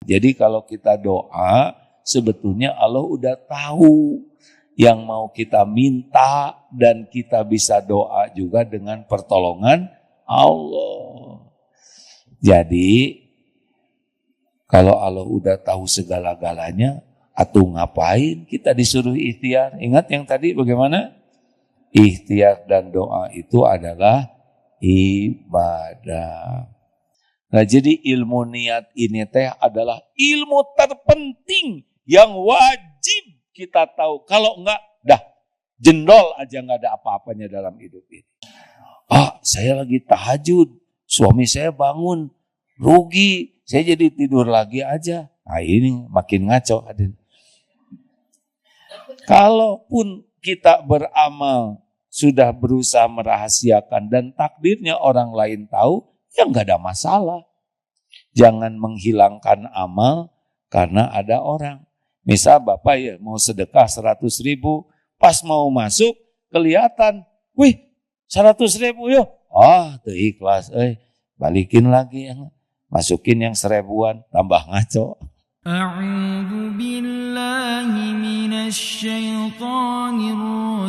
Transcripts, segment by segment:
Jadi kalau kita doa, sebetulnya Allah udah tahu yang mau kita minta dan kita bisa doa juga dengan pertolongan Allah. Jadi kalau Allah udah tahu segala-galanya, atuh ngapain kita disuruh ikhtiar? Ingat yang tadi bagaimana? Ikhtiar dan doa itu adalah ibadah. Nah, jadi ilmu niat ini teh adalah ilmu terpenting yang wajib kita tahu. Kalau enggak, dah jendol aja, enggak ada apa-apanya dalam hidup ini. Saya lagi tahajud, suami saya bangun, rugi, saya jadi tidur lagi aja. Nah, ini makin ngaco, Adin. Kalaupun kita beramal, sudah berusaha merahasiakan dan takdirnya orang lain tahu, ya enggak ada masalah. Jangan menghilangkan amal karena ada orang. Misal Bapak ya mau sedekah 100.000, pas mau masuk kelihatan, wih 100.000 yuk. Tuh ikhlas, balikin lagi yang masukin yang 1.000-an, tambah ngaco. A'udzu billahi minasyaitonir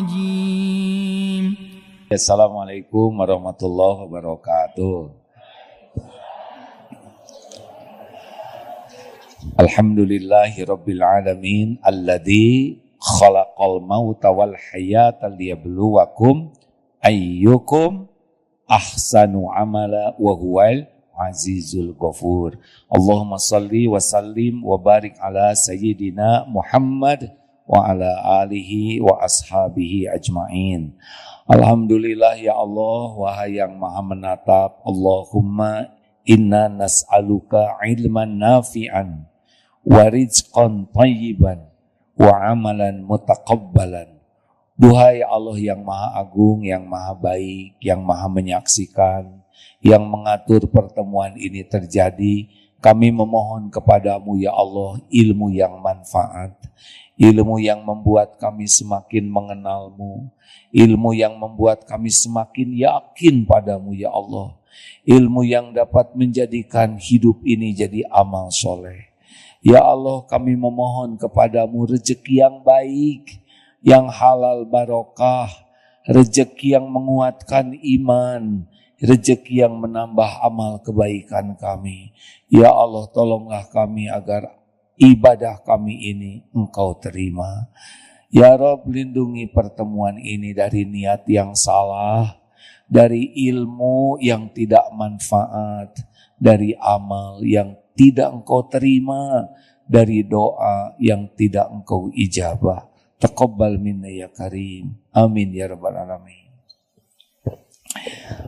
rajim. Assalamualaikum warahmatullahi wabarakatuh. Alhamdulillahi rabbil alamin alladzi khalaqal mauta wal hayata liyabluwakum ayyukum ahsanu amala wa huwal azizul ghafur. Allahumma salli wa sallim wa barik ala sayyidina Muhammad wa ala alihi wa ashabihi ajma'in. Alhamdulillah ya Allah, wahai yang maha menatap, Allahumma inna nas'aluka ilman nafi'an wa rizqan thayyiban wa amalan mutaqabbalan. Duhai Allah yang maha agung, yang maha baik, yang maha menyaksikan, yang mengatur pertemuan ini terjadi, kami memohon kepadamu ya Allah ilmu yang manfaat, ilmu yang membuat kami semakin mengenalmu, ilmu yang membuat kami semakin yakin padamu ya Allah, ilmu yang dapat menjadikan hidup ini jadi amal soleh. Ya Allah, kami memohon kepadamu rezeki yang baik, yang halal barokah, rezeki yang menguatkan iman, rezeki yang menambah amal kebaikan kami. Ya Allah, tolonglah kami agar ibadah kami ini Engkau terima. Ya Rabb, lindungi pertemuan ini dari niat yang salah, dari ilmu yang tidak manfaat, dari amal yang tidak Engkau terima, dari doa yang tidak Engkau ijabah. Taqabbal minna ya karim. Amin ya rabbal alamin.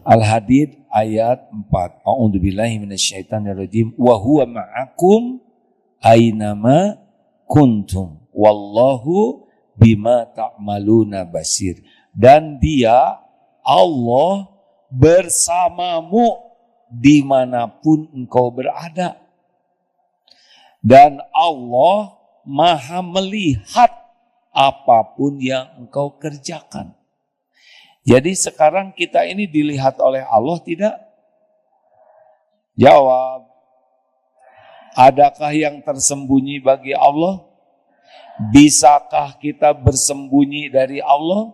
Al-Hadid ayat 4. A'udzubillahi minasyaitonirrajim. Wa huwa ma'akum aynama kuntum. Wallahu bima ta'maluna basir. Dan dia, Allah, bersamamu dimanapun engkau berada. Dan Allah maha melihat apapun yang engkau kerjakan. Jadi sekarang kita ini dilihat oleh Allah tidak? Jawab. Adakah yang tersembunyi bagi Allah? Bisakah kita bersembunyi dari Allah?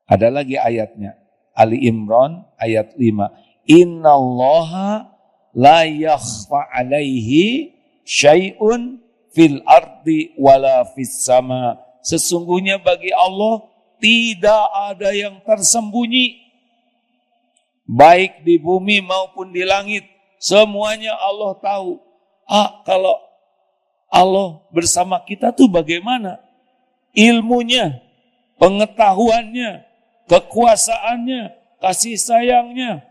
Ada lagi ayatnya. Ali Imran ayat 5. Innallaha la yakhfa alaihi syai'un fil ardi wala fis sama. Sesungguhnya bagi Allah tidak ada yang tersembunyi, baik di bumi maupun di langit. Semuanya Allah tahu. Kalau Allah bersama kita tuh bagaimana? Ilmunya, pengetahuannya, kekuasaannya, kasih sayangnya.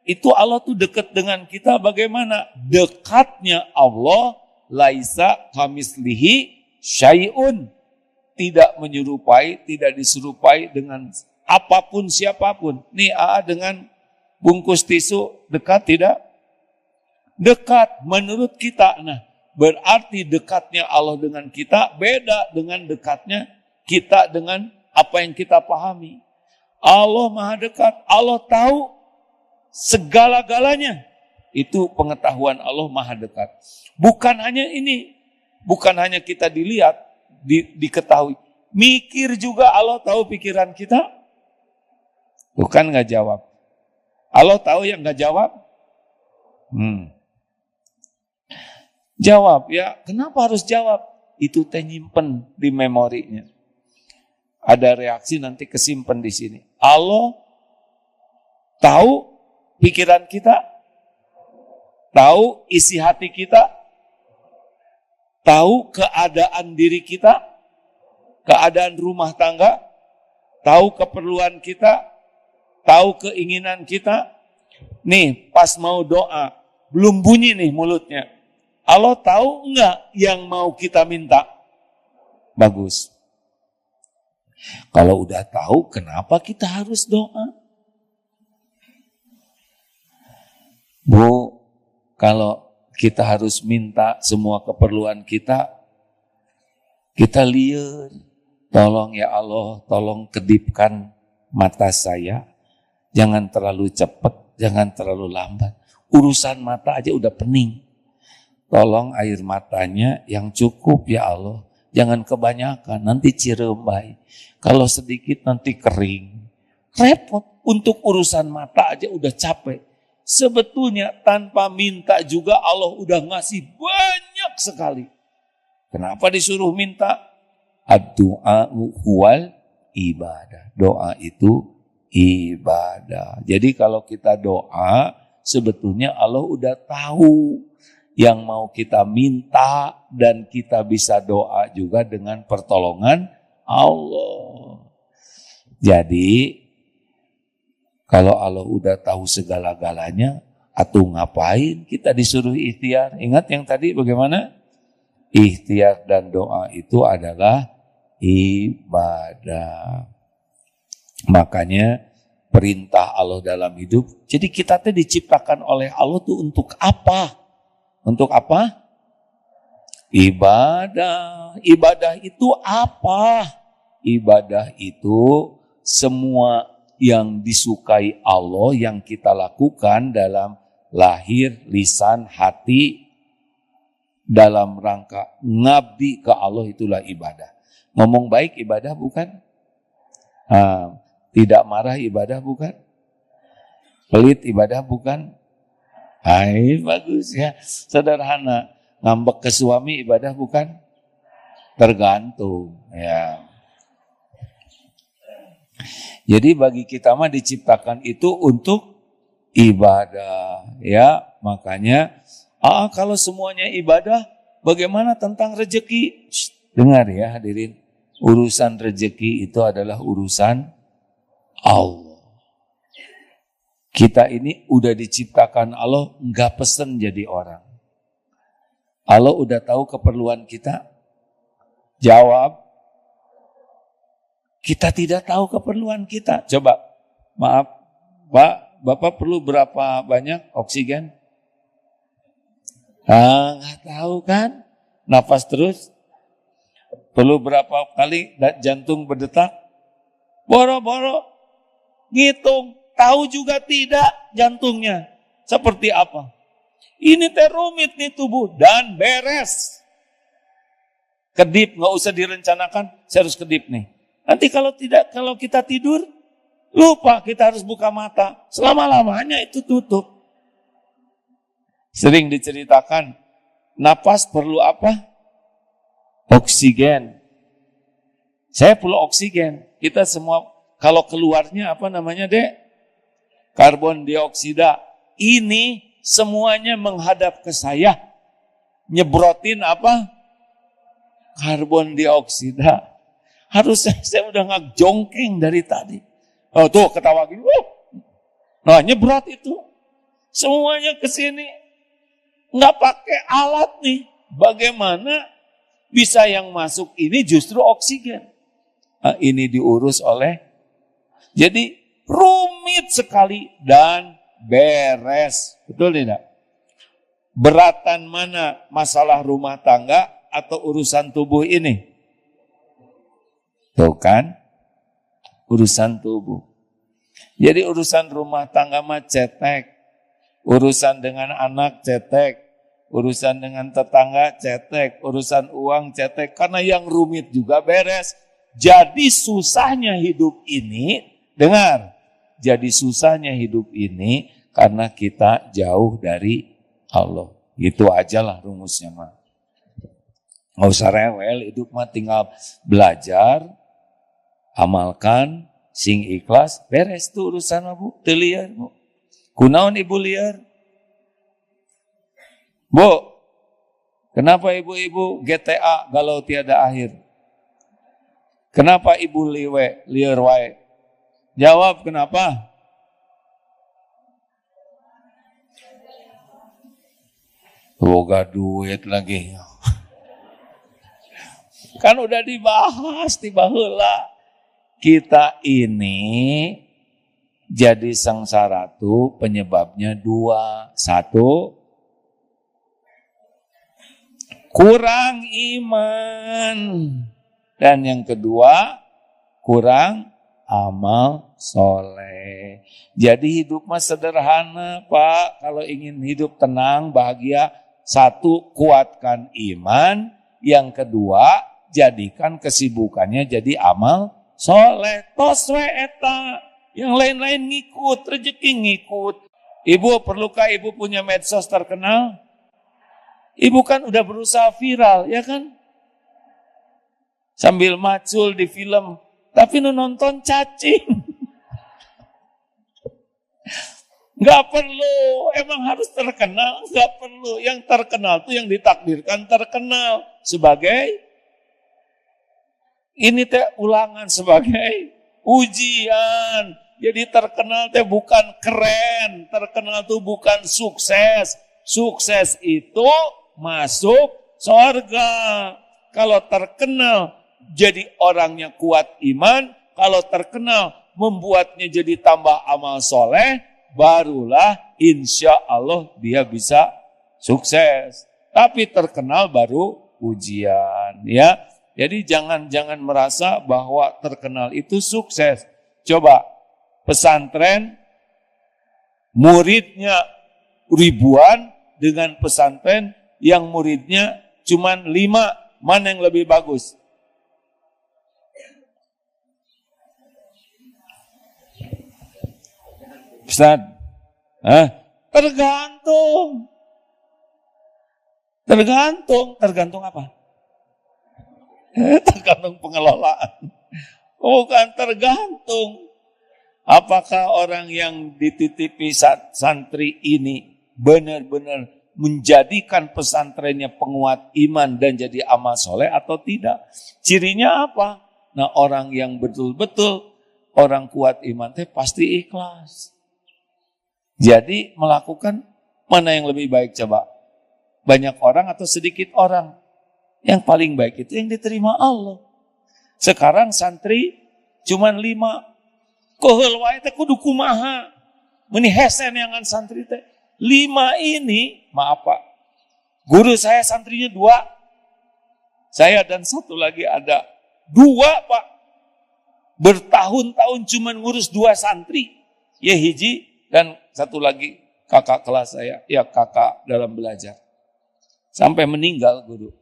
Itu Allah tuh dekat dengan kita bagaimana? Dekatnya Allah, laisa kamislihi syai'un. Tidak menyerupai, tidak diserupai dengan apapun siapapun. Nih dengan bungkus tisu dekat tidak? Dekat menurut kita. Nah, berarti dekatnya Allah dengan kita beda dengan dekatnya kita dengan apa yang kita pahami. Allah maha dekat, Allah tahu segala-galanya. Itu pengetahuan Allah maha dekat. Bukan hanya ini, bukan hanya kita dilihat, diketahui. Mikir juga Allah tahu pikiran kita. Bukan nggak jawab. Allah tahu yang nggak jawab? Jawab ya. Kenapa harus jawab? Itu nyimpen di memorinya. Ada reaksi nanti kesimpan di sini. Allah tahu pikiran kita, tahu isi hati kita, tahu keadaan diri kita, keadaan rumah tangga, tahu keperluan kita, tahu keinginan kita. Nih, pas mau doa, belum bunyi nih mulutnya. Allah tahu enggak yang mau kita minta? Bagus. Kalau udah tahu, kenapa kita harus doa? Bu, kalau kita harus minta semua keperluan kita lihat. Tolong ya Allah, tolong kedipkan mata saya. Jangan terlalu cepat, jangan terlalu lambat. Urusan mata aja udah pening. Tolong air matanya yang cukup ya Allah. Jangan kebanyakan, nanti cirembai. Kalau sedikit nanti kering. Repot, untuk urusan mata aja udah capek. Sebetulnya tanpa minta juga Allah udah ngasih banyak sekali. Kenapa disuruh minta? Ad-du'a'u huwal ibadah. Doa itu ibadah. Jadi kalau kita doa, sebetulnya Allah udah tahu yang mau kita minta, dan kita bisa doa juga dengan pertolongan Allah. Jadi kalau Allah udah tahu segala-galanya, atau ngapain kita disuruh ikhtiar? Ingat yang tadi bagaimana? Ikhtiar dan doa itu adalah ibadah. Makanya perintah Allah dalam hidup. Jadi kita tuh diciptakan oleh Allah tuh untuk apa? Untuk apa? Ibadah. Ibadah itu apa? Ibadah itu semua yang disukai Allah yang kita lakukan dalam lahir, lisan, hati, dalam rangka ngabdi ke Allah, itulah ibadah. Ngomong baik ibadah bukan? Tidak marah ibadah bukan? Pelit ibadah bukan? Hai, bagus ya. Sederhana. Ngambek ke suami ibadah bukan? Tergantung ya. Jadi bagi kita mah diciptakan itu untuk ibadah ya. Makanya kalau semuanya ibadah, bagaimana tentang rezeki? Dengar ya hadirin. Urusan rezeki itu adalah urusan Allah. Kita ini udah diciptakan Allah, enggak pesen jadi orang. Allah udah tahu keperluan kita. Jawab. Kita tidak tahu keperluan kita. Coba, maaf, Pak, Bapak perlu berapa banyak oksigen? Enggak tahu kan? Nafas terus. Perlu berapa kali jantung berdetak? Boro-boro ngitung. Tahu juga tidak jantungnya seperti apa. Ini rumit nih tubuh dan beres. Kedip, nggak usah direncanakan, saya harus kedip nih. Nanti kalau kita tidur, lupa kita harus buka mata. Selama-lamanya itu tutup. Sering diceritakan, napas perlu apa? Oksigen. Saya perlu oksigen. Kita semua, kalau keluarnya apa namanya dek? Karbon dioksida. Ini semuanya menghadap ke saya. Nyebrotin apa? Karbon dioksida. Harusnya saya udah ngajongkeng dari tadi. Oh tuh ketawa gini. Nah nyebrot itu. Semuanya ke sini. Nggak pakai alat nih. Bagaimana bisa yang masuk ini justru oksigen. Nah, ini diurus oleh. Jadi rumit sekali dan beres. Betul tidak? Beratan mana masalah rumah tangga atau urusan tubuh ini? Tuh kan? Urusan tubuh. Jadi urusan rumah tangga mah cetek. Urusan dengan anak cetek, urusan dengan tetangga cetek, urusan uang cetek, karena yang rumit juga beres. Jadi susahnya hidup ini, dengar, jadi susahnya hidup ini karena kita jauh dari Allah. Itu ajalah rumusnya mah. Nggak usah rewel, hidup mah tinggal belajar, amalkan, sing ikhlas, beres tuh urusan mah Bu, teu liar Bu. Kunaon ibu liar? Bu, kenapa ibu-ibu GTA galau tiada akhir? Kenapa ibu liar wae? Jawab kenapa? Boga duit lagi. Kan udah dibahas tiba heula. Kita ini jadi sengsara tuh penyebabnya dua. Satu, kurang iman. Dan yang kedua, kurang amal soleh. Jadi hidup mah sederhana Pak. Kalau ingin hidup tenang, bahagia, satu, kuatkan iman. Yang kedua, jadikan kesibukannya jadi amal soleh. Tos we eta. Yang lain-lain ngikut, rezeki ngikut. Ibu, perlukah ibu punya medsos terkenal? Ibu kan udah berusaha viral, ya kan? Sambil macul di film, tapi nonton cacing. Gak perlu, emang harus terkenal? Gak perlu, yang terkenal tuh yang ditakdirkan terkenal. Sebagai, ini teh ulangan sebagai ujian. Jadi terkenal teh bukan keren, terkenal tuh bukan sukses. Sukses itu masuk surga. Kalau terkenal jadi orangnya kuat iman, kalau terkenal membuatnya jadi tambah amal soleh, barulah insya Allah dia bisa sukses. Tapi terkenal baru ujian, ya. Jadi jangan merasa bahwa terkenal itu sukses. Coba pesantren muridnya ribuan dengan pesantren yang muridnya cuma 5, mana yang lebih bagus? Ustaz, tergantung. Tergantung apa? Tergantung pengelolaan. Bukan tergantung. Apakah orang yang dititipi santri ini benar-benar menjadikan pesantrennya penguat iman dan jadi amal soleh atau tidak? Cirinya apa? Nah, orang yang betul-betul orang kuat iman teh pasti ikhlas. Jadi melakukan mana yang lebih baik coba? Banyak orang atau sedikit orang? Yang paling baik itu yang diterima Allah. Sekarang santri cuman 5. Koheul wae teh kudu kumaha? Meni hesen yangan santri teh. 5 ini, maaf Pak. Guru saya santrinya 2. Saya dan satu lagi ada 2 Pak. Bertahun-tahun cuman ngurus 2 santri. Ya hiji dan satu lagi kakak kelas saya. Ya kakak dalam belajar. Sampai meninggal guru.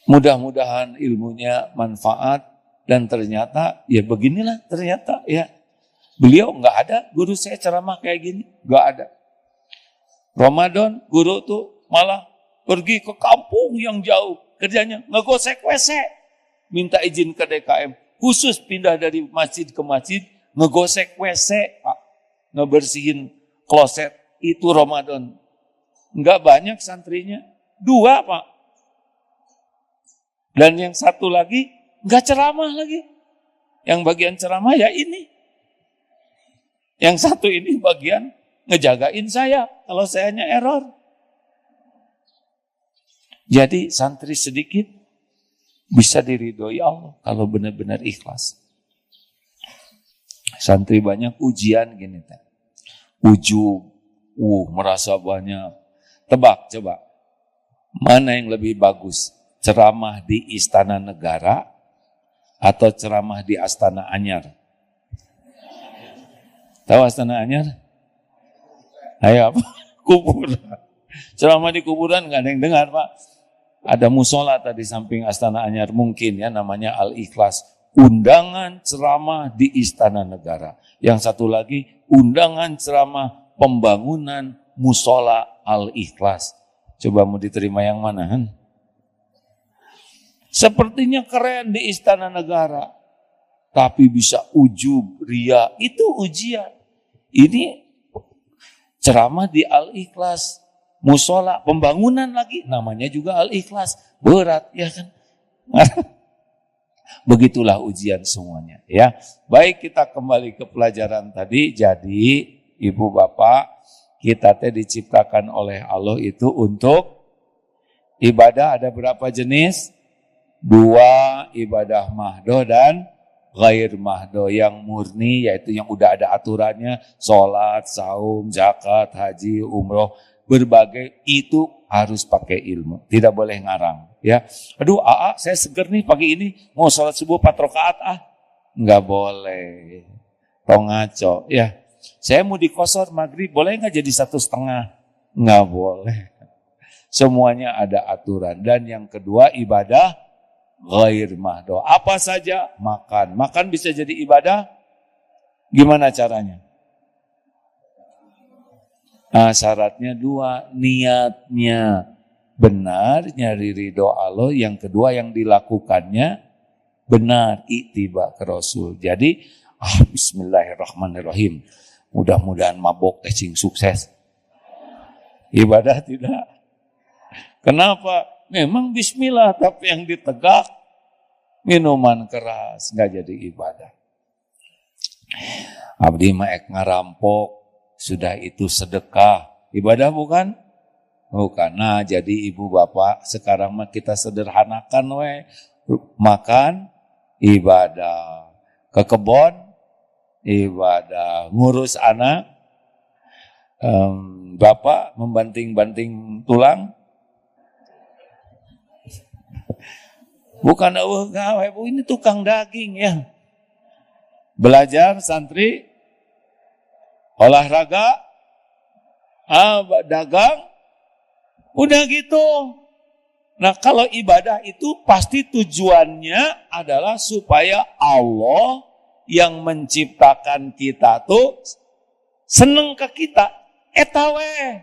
Mudah-mudahan ilmunya manfaat dan ternyata ya beginilah ternyata ya. Beliau nggak ada guru saya ceramah kayak gini, nggak ada. Ramadan guru tuh malah pergi ke kampung yang jauh, kerjanya ngegosek WC, minta izin ke DKM, khusus pindah dari masjid ke masjid, ngegosek WC, Pak. Ngebersihin kloset, itu Ramadan. Nggak banyak santrinya, 2 Pak. Dan yang satu lagi nggak ceramah lagi. Yang bagian ceramah ya ini. Yang satu ini bagian ngejagain saya kalau sayanya error. Jadi santri sedikit bisa diridhoi Allah kalau benar-benar ikhlas. Santri banyak ujian gini teh. Ujub, merasa banyak. Tebak coba. Mana yang lebih bagus? Ceramah di Istana Negara atau ceramah di Astana Anyar? Tahu Astana Anyar? Ayo apa? Kuburan. Ceramah di kuburan nggak ada yang dengar, Pak. Ada musola tadi samping Astana Anyar mungkin ya, namanya Al-Ikhlas. Undangan ceramah di Istana Negara. Yang satu lagi undangan ceramah pembangunan musola Al-Ikhlas. Coba mau diterima yang mana? Sepertinya keren di Istana Negara. Tapi bisa ujub, ria, itu ujian. Ini ceramah di Al-Ikhlas. Musola, pembangunan lagi, namanya juga Al-Ikhlas. Berat, ya kan? Begitulah ujian semuanya, ya. Baik, kita kembali ke pelajaran tadi. Jadi, Ibu Bapak, kita diciptakan oleh Allah itu untuk ibadah. Ada berapa jenis? 2, ibadah mahdoh dan ghair mahdoh. Yang murni, yaitu yang udah ada aturannya, sholat, saum, zakat, haji, umroh, berbagai, itu harus pakai ilmu, tidak boleh ngarang, ya. Aduh, saya seger nih pagi ini, mau sholat subuh 4 rakaat, nggak boleh, ngaco, ya. Saya mau dikosor maghrib, boleh nggak jadi 1,5? Nggak boleh. Semuanya ada aturan. Dan yang kedua, ibadah ghair mahdoh. Apa saja? Makan bisa jadi ibadah. Gimana caranya? Syaratnya 2, niatnya benar, nyari ridho Allah. Yang kedua, yang dilakukannya benar, ittiba ke Rasul. Jadi, bismillahirrahmanirrahim. Mudah-mudahan mabok sing sukses. Ibadah tidak. Kenapa? Memang bismillah, tapi yang ditegak minuman keras, nggak jadi ibadah. Abdi maek ngarampok, sudah itu sedekah, ibadah bukan? Bukan. Nah, jadi ibu bapak, sekarang mah kita sederhanakan makan, ibadah. Ke kebon, ibadah. Ngurus anak, bapak membanting-banting tulang. Bukan, ini tukang daging ya. Belajar santri, olahraga, dagang, udah gitu. Nah, kalau ibadah itu pasti tujuannya adalah supaya Allah yang menciptakan kita tuh seneng ke kita. Etawe.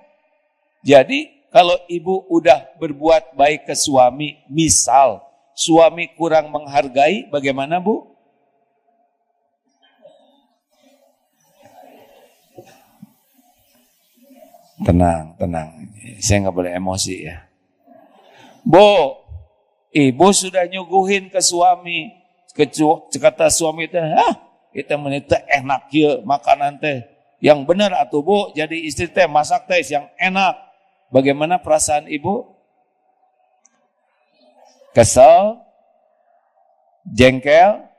Jadi kalau ibu udah berbuat baik ke suami, misal suami kurang menghargai, bagaimana Bu? Tenang. Saya nggak boleh emosi ya. Bu, ibu sudah nyuguhin ke suami. Kata suami teh, kita menit enak ya makanan teh. Yang benar atuh Bu, jadi istri teh masak teh yang enak. Bagaimana perasaan ibu? Kesel? Jengkel?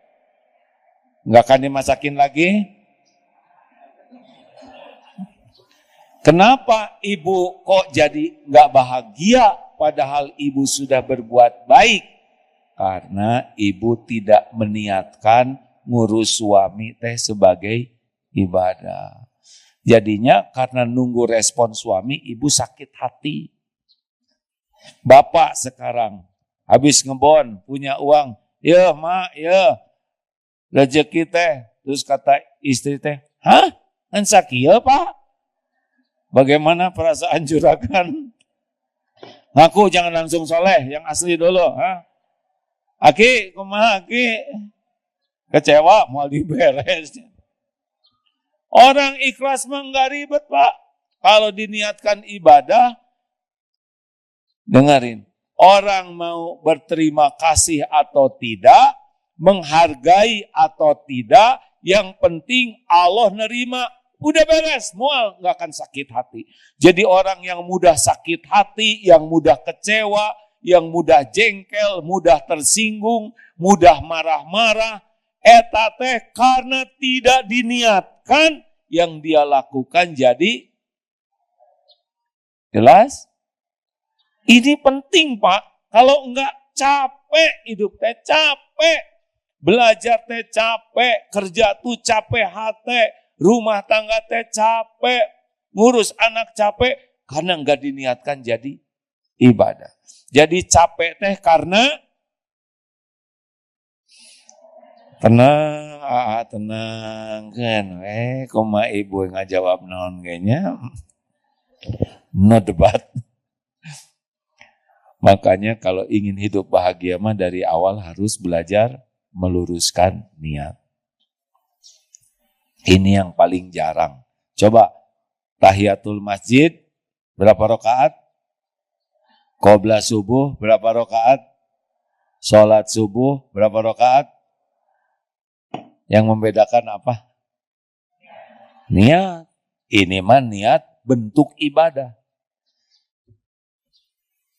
Nggak akan dimasakin lagi? Kenapa ibu kok jadi nggak bahagia padahal ibu sudah berbuat baik? Karena ibu tidak meniatkan ngurus suami teh sebagai ibadah. Jadinya karena nunggu respon suami, ibu sakit hati. Bapak sekarang habis ngebon, punya uang, ya mak, ya rezeki teh. Terus kata istri teh, kan sakieu Pak? Bagaimana perasaan juragan? Ngaku jangan langsung soleh, yang asli dulu. Aki, kumaha Aki? Kecewa, mau diberes. Orang ikhlas mah nggak ribet Pak. Kalau diniatkan ibadah, dengerin. Orang mau berterima kasih atau tidak, menghargai atau tidak, yang penting Allah nerima. Udah beres, mual nggak akan sakit hati. Jadi orang yang mudah sakit hati, yang mudah kecewa, yang mudah jengkel, mudah tersinggung, mudah marah-marah, eta teh karena tidak diniatkan yang dia lakukan. Jadi jelas? Ini penting Pak. Kalau enggak capek, hidup teh capek, belajar teh capek, kerja tuh capek hati. Rumah tangga teh capek, ngurus anak capek karena nggak diniatkan jadi ibadah. Jadi capek teh karena tenang kan. Koma ibu nggak jawab non kayaknya. No debat. Makanya kalau ingin hidup bahagia mah dari awal harus belajar meluruskan niat. Ini yang paling jarang. Coba tahiyatul masjid berapa rakaat? Qobla subuh berapa rakaat? Sholat subuh berapa rakaat? Yang membedakan apa? Niat. Ini mah niat bentuk ibadah.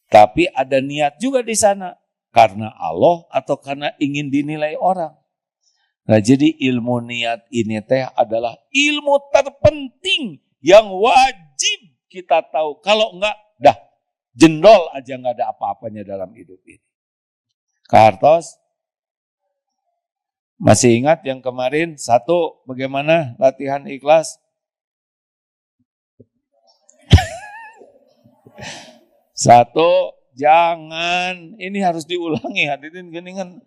Tapi ada niat juga di sana. Karena Allah atau karena ingin dinilai orang. Nah jadi ilmu niat ini teh adalah ilmu terpenting yang wajib kita tahu. Kalau enggak, dah jendol aja enggak ada apa-apanya dalam hidup ini. Kak Hartos, masih ingat yang kemarin? Satu, bagaimana latihan ikhlas? Satu, jangan, ini harus diulangi hadirin geningan.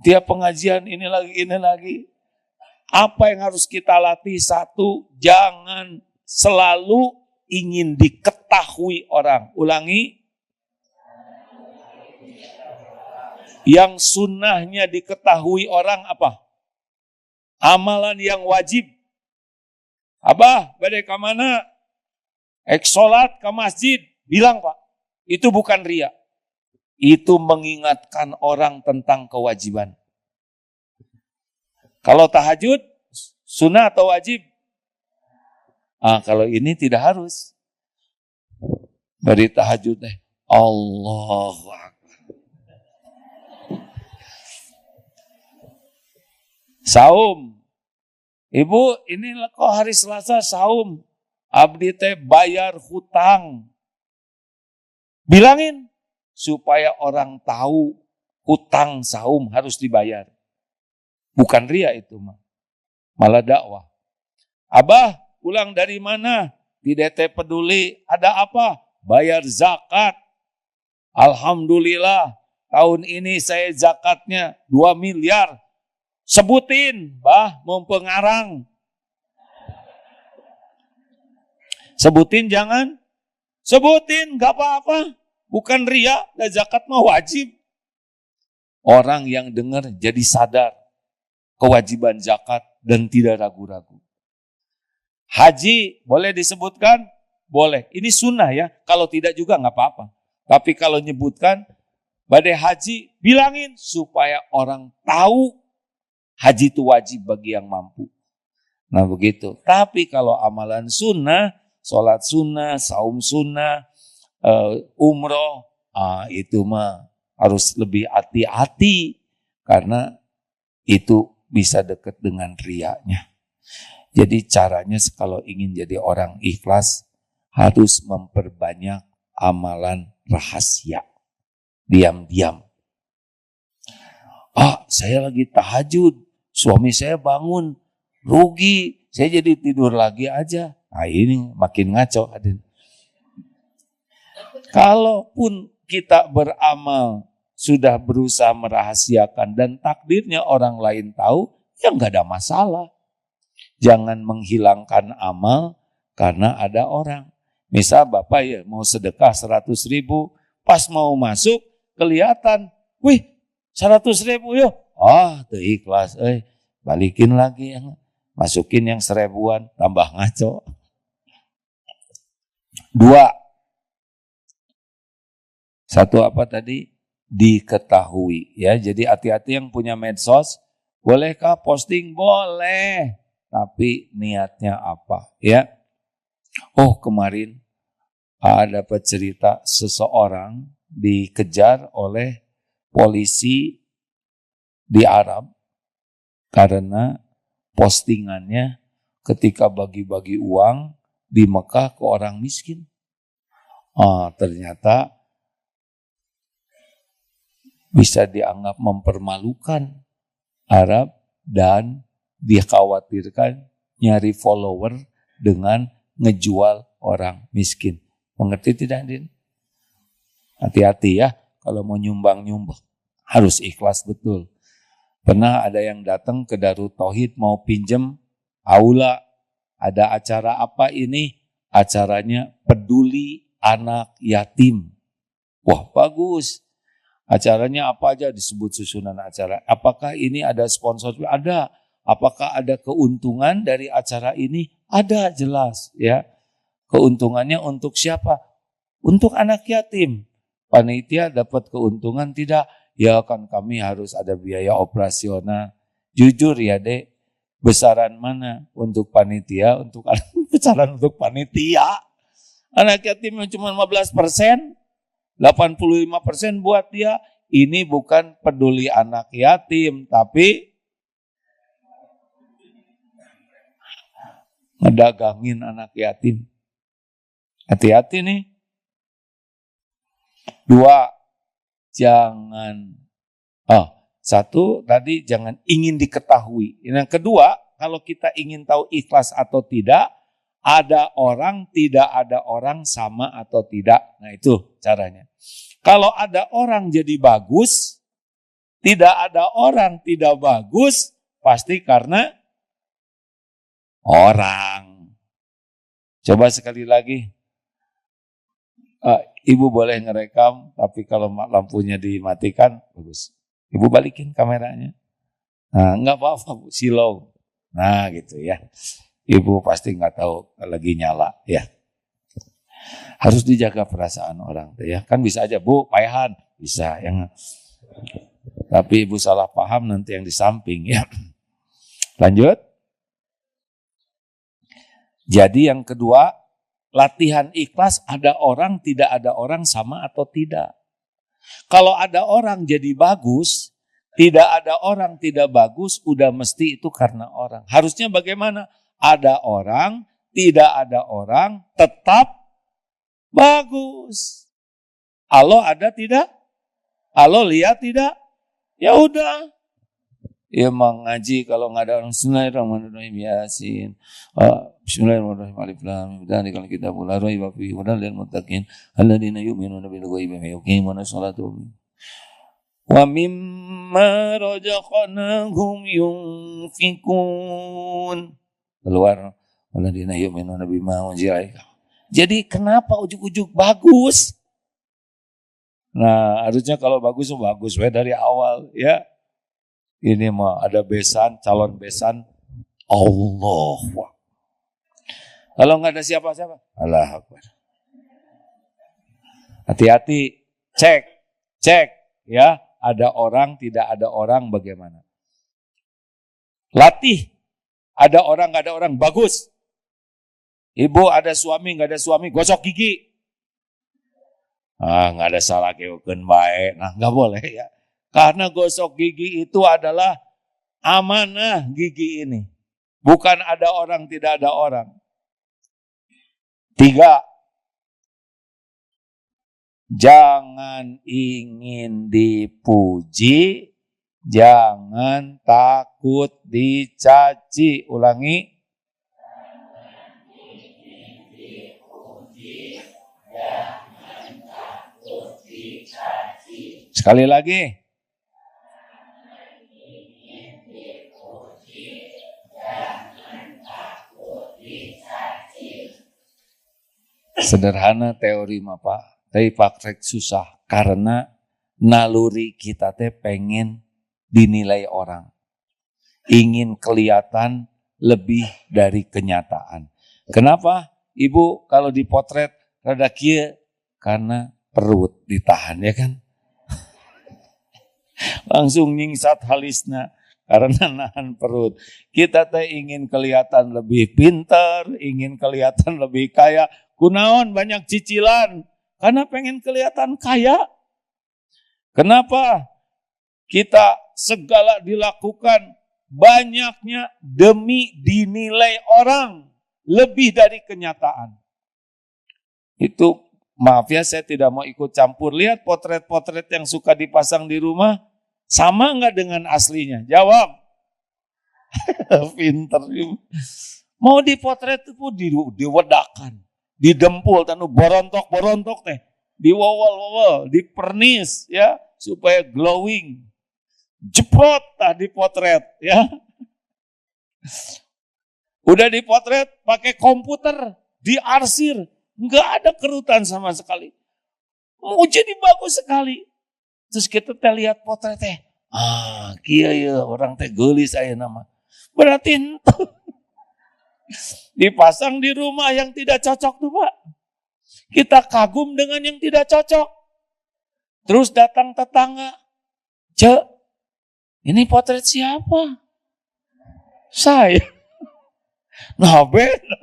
Tiap pengajian ini lagi. Apa yang harus kita latih? Satu, jangan selalu ingin diketahui orang. Ulangi. Yang sunnahnya diketahui orang apa? Amalan yang wajib. Abah, badai ke mana? Sholat ke masjid. Bilang Pak, itu bukan ria. Itu mengingatkan orang tentang kewajiban. Kalau tahajud, sunnah atau wajib? Kalau ini tidak harus. Beri tahajud deh. Allahu Akbar. Saum. Ibu, ini kok hari Selasa saum. Abdi teh bayar hutang. Bilangin. Supaya orang tahu hutang saum harus dibayar. Bukan ria itu mah. Malah dakwah. Abah pulang dari mana? Tidak teh peduli. Ada apa? Bayar zakat. Alhamdulillah. Tahun ini saya zakatnya 2 miliar. Sebutin, bah, mau pengarang. Sebutin jangan. Sebutin, gak apa-apa. Bukan ria, dan zakat mah wajib. Orang yang dengar jadi sadar kewajiban zakat dan tidak ragu-ragu. Haji boleh disebutkan? Boleh. Ini sunnah ya. Kalau tidak juga nggak apa-apa. Tapi kalau nyebutkan badai haji, bilangin supaya orang tahu haji itu wajib bagi yang mampu. Nah begitu. Tapi kalau amalan sunnah, sholat sunnah, saum sunnah, umroh, itu mah harus lebih hati-hati karena itu bisa dekat dengan riaknya. Jadi caranya kalau ingin jadi orang ikhlas harus memperbanyak amalan rahasia, diam-diam. Saya lagi tahajud, suami saya bangun, rugi, saya jadi tidur lagi aja. Nah ini makin ngaco. Kalaupun kita beramal sudah berusaha merahasiakan dan takdirnya orang lain tahu, ya nggak ada masalah. Jangan menghilangkan amal karena ada orang. Misal Bapak ya mau sedekah 100.000, pas mau masuk kelihatan, wih 100.000 yuk. Tuh ikhlas, balikin lagi yang masukin yang 1.000-an, tambah ngaco. 2. Satu apa tadi? Diketahui ya. Jadi hati-hati yang punya medsos. Bolehkah posting? Boleh. Tapi niatnya apa ya? Kemarin dapat cerita seseorang dikejar oleh polisi di Arab karena postingannya ketika bagi-bagi uang di Mekah ke orang miskin. Ternyata bisa dianggap mempermalukan Arab dan dikhawatirkan nyari follower dengan ngejual orang miskin. Mengerti tidak, Din? Hati-hati ya, kalau mau nyumbang-nyumbang. Harus ikhlas betul. Pernah ada yang datang ke Darut Tauhid mau pinjem aula. Ada acara apa ini? Acaranya peduli anak yatim. Wah, bagus. Acaranya apa aja disebut susunan acara. Apakah ini ada sponsor? Ada. Apakah ada keuntungan dari acara ini? Ada, jelas ya. Keuntungannya untuk siapa? Untuk anak yatim. Panitia dapat keuntungan tidak? Ya kan kami harus ada biaya operasional. Jujur ya, Dek. Besaran mana untuk panitia? Untuk besaran untuk panitia. Anak yatim yang cuma 15%. 85% buat dia. Ini bukan peduli anak yatim, tapi ngedagangin anak yatim. Hati-hati nih. 2, jangan. Satu tadi jangan ingin diketahui. Yang kedua, kalau kita ingin tahu ikhlas atau tidak, ada orang, tidak ada orang, sama atau tidak. Nah itu caranya. Kalau ada orang jadi bagus, tidak ada orang tidak bagus, pasti karena orang. Coba sekali lagi. Ibu boleh ngerekam, tapi kalau lampunya dimatikan, bagus. Ibu balikin kameranya. Nah, enggak apa-apa, silau. Nah gitu ya. Ibu pasti nggak tahu lagi nyala ya. Harus dijaga perasaan orang ya. Kan bisa aja, Bu, payahan. Bisa. Tapi ibu salah paham nanti yang di samping ya. Lanjut. Jadi yang kedua, latihan ikhlas, ada orang, tidak ada orang, sama atau tidak. Kalau ada orang jadi bagus, tidak ada orang tidak bagus, udah mesti itu karena orang. Harusnya bagaimana? Ada orang, tidak ada orang, tetap bagus. Allah ada tidak? Allah lihat tidak? Ya udah. Ya mengaji kalau nggak ada orang. Bismillahirrahmanirrahim, Yasin. Bismillahirrahmanirrahim, Alif Lam Mim. Dzalikal kitabul la raiba fihi hudan lil muttaqin alladzina yu'minuna bil ghaibi wa yuqimuna sholata wa mimma razaqnahum yunfikun. Keluar alladzina yu'minuna bima unzila ilaika. Jadi kenapa ujuk-ujuk bagus? Nah, harusnya kalau bagus dari awal ya. Ini mah ada besan, calon besan Allah. Kalau nggak ada siapa-siapa, Allah Akbar. Hati-hati, cek ya. Ada orang, tidak ada orang, bagaimana? Latih, ada orang, nggak ada orang, bagus. Ibu ada suami, nggak ada suami, gosok gigi. Nggak ada salah keukeun bae. Nah, nggak boleh ya. Karena gosok gigi itu adalah amanah gigi ini. Bukan ada orang, tidak ada orang. 3, jangan ingin dipuji, jangan takut dicaci. Ulangi. Sekali lagi. Sederhana teori mah Pak, tapi praktek susah karena naluri kita teh pengen dinilai orang. Ingin kelihatan lebih dari kenyataan. Kenapa? Ibu kalau dipotret rada kieu karena perut ditahan ya kan. Langsung nyingsat halisna karena nahan perut. Kita teh ingin kelihatan lebih pintar, ingin kelihatan lebih kaya. Kunaon banyak cicilan karena pengen kelihatan kaya. Kenapa? Kita segala dilakukan banyaknya demi dinilai orang lebih dari kenyataan. Itu maaf ya, saya tidak mau ikut campur. Lihat potret-potret yang suka dipasang di rumah, sama nggak dengan aslinya? Jawab. Pinter. Mau dipotret itu diwedakan, didempul, tanu borontok teh, diwawal-wawal, dipernis ya supaya glowing. Jeprot tah dipotret ya. Udah dipotret pakai komputer, diarsir, nggak ada kerutan sama sekali. Mau jadi bagus sekali. Terus kita teh lihat potret teh, kieu ya orang teh geulis aya nama. Berarti ente dipasang di rumah yang tidak cocok tuh Pak. Kita kagum dengan yang tidak cocok. Terus datang tetangga, "Cek, ini potret siapa?" "Saya." Nah beda.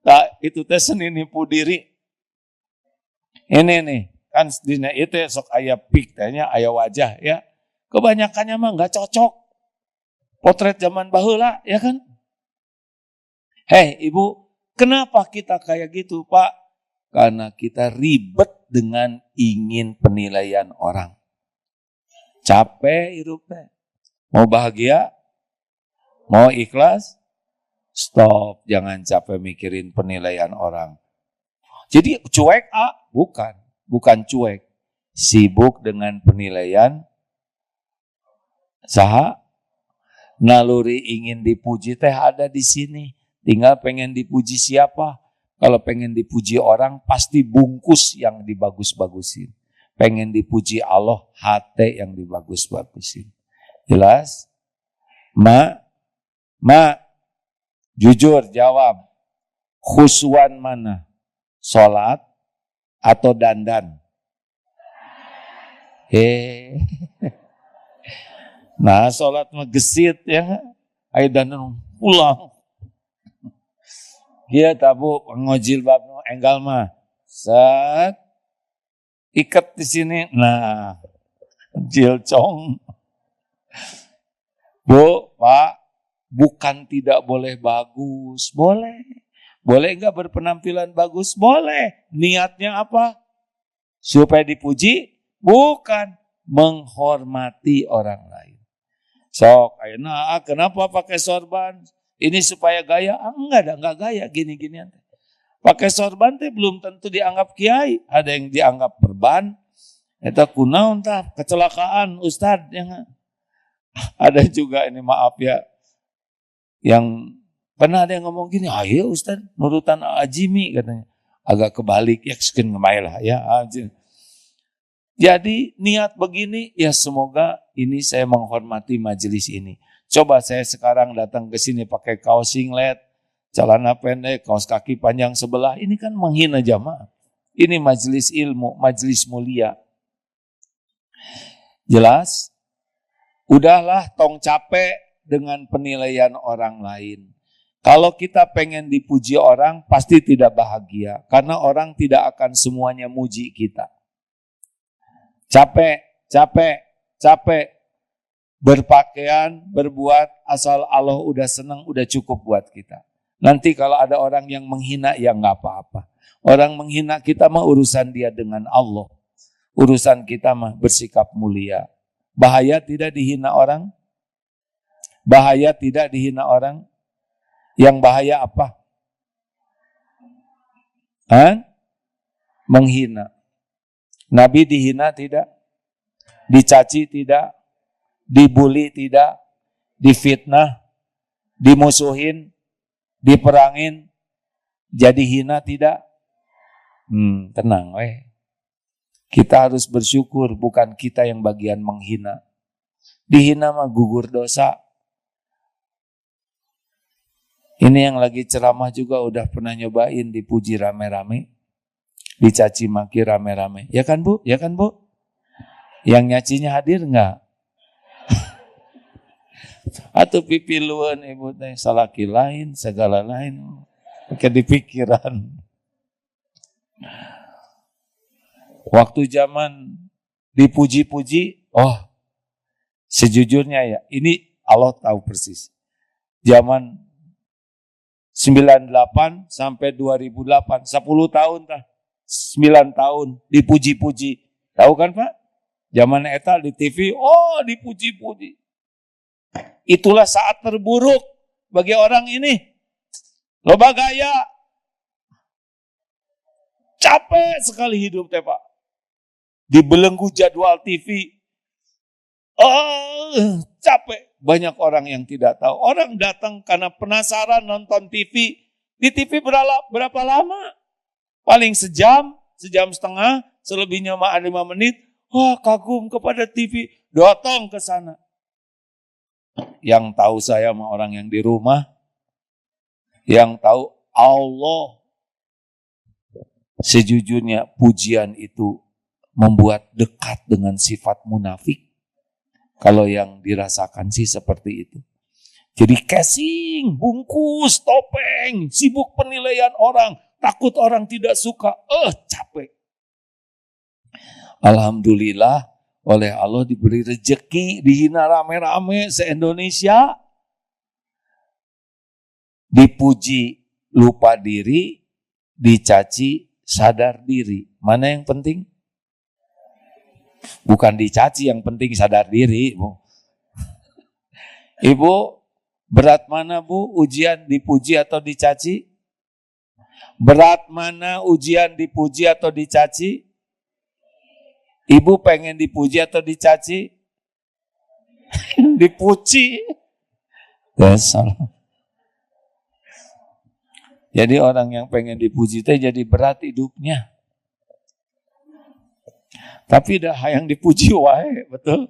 Nah, itu teh seni nipu diri. Ini nih, kan dina itu sok aya pik tehnya, aya wajah ya. Kebanyakannya mah nggak cocok. Potret zaman baheula ya kan? Hei ibu, kenapa kita kayak gitu Pak? Karena kita ribet dengan ingin penilaian orang. Capek hidupnya. Mau bahagia? Mau ikhlas? Stop, jangan capek mikirin penilaian orang. Jadi cuek bukan cuek. Sibuk dengan penilaian saha? Naluri ingin dipuji teh ada di sini. Tinggal pengen dipuji siapa? Kalau pengen dipuji orang, pasti bungkus yang dibagus-bagusin. Pengen dipuji Allah, hati yang dibagus-bagusin. Jelas? Ma, jujur jawab. Khuswan mana? Sholat atau dandan? Nah, sholat mah gesit ya. Ayo dandan pulang. Dia tabu pengojil bab enggal mah. Set. Ikat di sini. Nah, jilcong. Bu, Pak, bukan tidak boleh bagus. Boleh. Boleh enggak berpenampilan bagus? Boleh. Niatnya apa? Supaya dipuji? Bukan. Menghormati orang lain. Sok, ayeuna kenapa pakai sorban? Ini supaya gaya? Enggak gaya gini-gini. Pakai sorban teh belum tentu dianggap kiai. Ada yang dianggap perban. Eta kunaon tah kecelakaan Ustad. Yang ada juga ini maaf ya. Yang pernah ada yang ngomong gini, ayo Ustad nurutan Ajimi katanya. Agak kebalik ya sekian ngemail lah ya. Jadi niat begini ya semoga ini saya menghormati majelis ini. Coba saya sekarang datang ke sini pakai kaos singlet, celana pendek, kaos kaki panjang sebelah. Ini kan menghina jamaah. Ini majelis ilmu, majelis mulia. Jelas? Udahlah tong capek dengan penilaian orang lain. Kalau kita pengen dipuji orang, pasti tidak bahagia. Karena orang tidak akan semuanya muji kita. Capek. Berpakaian, berbuat, asal Allah udah senang, udah cukup buat kita. Nanti kalau ada orang yang menghina, ya nggak apa-apa. Orang menghina kita mah urusan dia dengan Allah. Urusan kita mah bersikap mulia. Bahaya tidak dihina orang? Bahaya tidak dihina orang? Yang bahaya apa? Menghina. Nabi dihina tidak? Dicaci tidak? Dibully tidak, difitnah, dimusuhin, diperangin, jadi hina tidak? Tenang weh. Kita harus bersyukur, bukan kita yang bagian menghina. Dihina mah gugur dosa. Ini yang lagi ceramah juga udah pernah nyobain dipuji rame-rame, dicaci maki rame-rame. Ya kan Bu? Ya kan Bu? Yang nyacinya hadir enggak? Atau pipi luan ibu teh salaki lain, segala lain. Pakai di pikiran. Waktu zaman dipuji-puji, sejujurnya ya, ini Allah tahu persis. Zaman 98 sampai 2008, 10 tahun tah, 9 tahun dipuji-puji. Tahu kan Pak? Zaman eta di TV, dipuji-puji. Itulah saat terburuk. bagi orang ini. Loba gaya. Capek sekali hidup teh Pak. Dibelenggu jadwal TV. Capek. Banyak orang yang tidak tahu. Orang datang karena penasaran nonton TV. Di TV berapa lama? Paling sejam setengah, selebihnya 5 menit. Wah, kagum kepada TV. Datang ke sana. Yang tahu saya sama orang yang di rumah. Yang tahu Allah. Sejujurnya pujian itu membuat dekat dengan sifat munafik. Kalau yang dirasakan sih seperti itu. Jadi casing, bungkus, topeng, sibuk penilaian orang, takut orang tidak suka, capek. Alhamdulillah, oleh Allah diberi rezeki, dihina rame-rame se-Indonesia. Dipuji lupa diri, dicaci sadar diri. Mana yang penting? Bukan dicaci, yang penting sadar diri, Bu. Ibu, berat mana Bu ujian dipuji atau dicaci? Berat mana ujian dipuji atau dicaci? Ibu pengen dipuji atau dicaci? Dipuji. Dasar. Jadi orang yang pengen dipuji itu jadi berat hidupnya. Tapi dah yang dipuji wae, betul.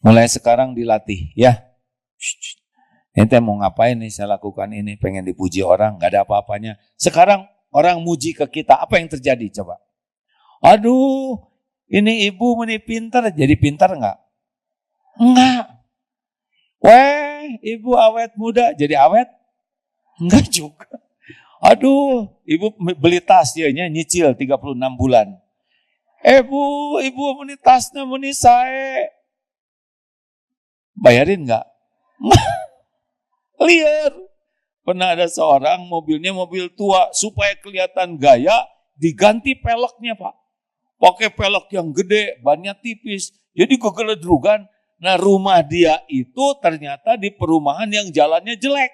Mulai sekarang dilatih, ya. Ente mau ngapain nih saya lakukan ini, pengen dipuji orang, gak ada apa-apanya. Sekarang orang muji ke kita, apa yang terjadi coba? Aduh, ini ibu meni pintar, jadi pintar enggak? Enggak. Weh, ibu awet muda, jadi awet? Enggak juga. Aduh, ibu beli tas ya, nyicil 36 bulan. Ibu meni tasnya meni sae. Bayarin enggak? Liar. Pernah ada seorang mobilnya mobil tua, supaya kelihatan gaya diganti peleknya Pak. Pakai pelek yang gede, bannya tipis. Jadi kegeledrugan. Nah rumah dia itu ternyata di perumahan yang jalannya jelek.